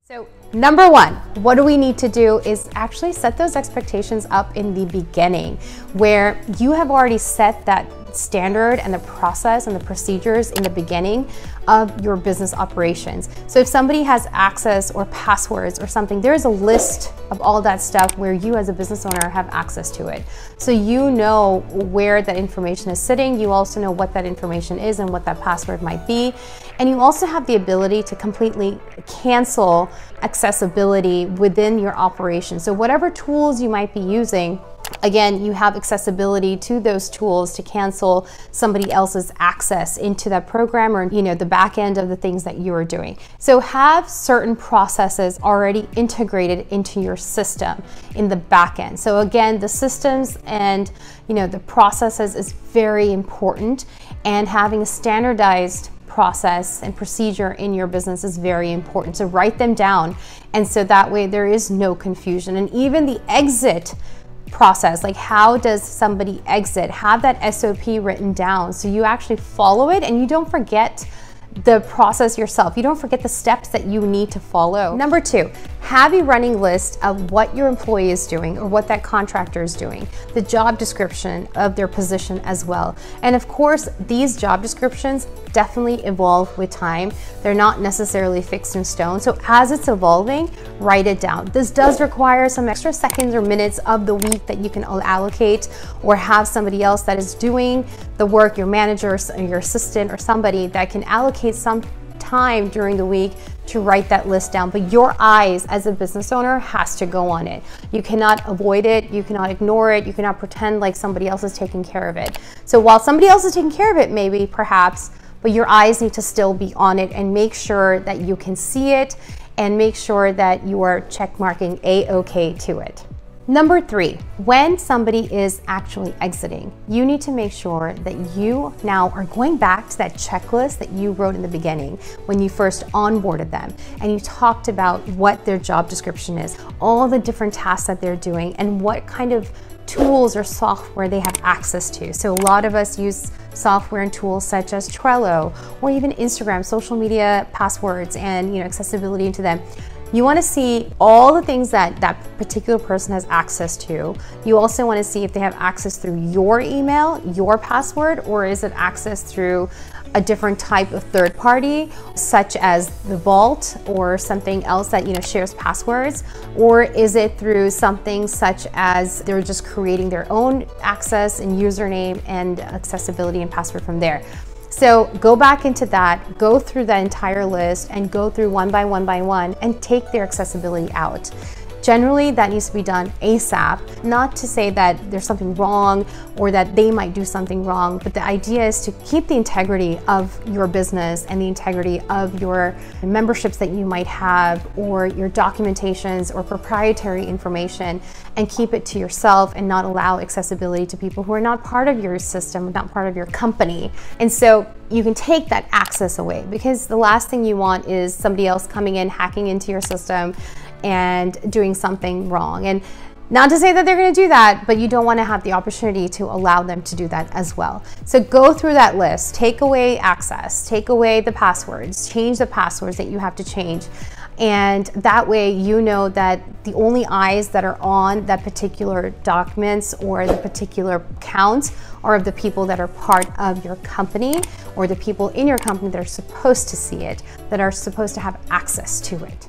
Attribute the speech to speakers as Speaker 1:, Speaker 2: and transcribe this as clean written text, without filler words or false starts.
Speaker 1: So number one, what do we need to do is actually set those expectations up in the beginning, where you have already set that standard and the process and the procedures in the beginning of your business operations. So if somebody has access or passwords or something, there's a list of all that stuff where you as a business owner have access to it. So you know where that information is sitting. You also know what that information is and what that password might be. And you also have the ability to completely cancel accessibility within your operation. So whatever tools you might be using, again, you have accessibility to those tools to cancel somebody else's access into that program or, the back end of the things that you are doing. So have certain processes already integrated into your system in the back end. So again, the systems and, the processes is very important, and having a standardized process and procedure in your business is very important. So write them down, and so that way there is no confusion. And even the exit process, like how does somebody exit, have that SOP written down so you actually follow it and you don't forget the process yourself. You don't forget the steps that you need to follow. Number two, have a running list of what your employee is doing or what that contractor is doing, the job description of their position as well. And of course, these job descriptions definitely evolve with time. They're not necessarily fixed in stone. So as it's evolving, write it down. This does require some extra seconds or minutes of the week that you can allocate, or have somebody else that is doing the work, your manager or your assistant or somebody that can allocate some time during the week to write that list down. But your eyes as a business owner has to go on it. You cannot avoid it. You cannot ignore it. You cannot pretend like somebody else is taking care of it. So while somebody else is taking care of it, maybe, perhaps, but your eyes need to still be on it, and make sure that you can see it and make sure that you are check marking A-OK to it. Number three, when somebody is actually exiting, you need to make sure that you now are going back to that checklist that you wrote in the beginning when you first onboarded them, and you talked about what their job description is, all the different tasks that they're doing, and what kind of tools or software they have access to. So a lot of us use software and tools such as Trello or even Instagram, social media passwords, and accessibility into them. You want to see all the things that that particular person has access to. You also want to see if they have access through your email, your password, or is it access through a different type of third party, such as the Vault or something else that shares passwords, or is it through something such as they're just creating their own access and username and accessibility and password from there. So go back into that, go through that entire list, and go through one by one and take their accessibility out. Generally, that needs to be done ASAP, not to say that there's something wrong or that they might do something wrong, but the idea is to keep the integrity of your business and the integrity of your memberships that you might have, or your documentations or proprietary information, and keep it to yourself and not allow accessibility to people who are not part of your system, not part of your company. And so you can take that access away, because the last thing you want is somebody else coming in, hacking into your system and doing something wrong. And not to say that they're going to do that, but you don't want to have the opportunity to allow them to do that as well. So go through that list, take away access, take away the passwords, change the passwords that you have to change. And that way you know that the only eyes that are on that particular documents or the particular account are of the people that are part of your company, or the people in your company that are supposed to see it, that are supposed to have access to it.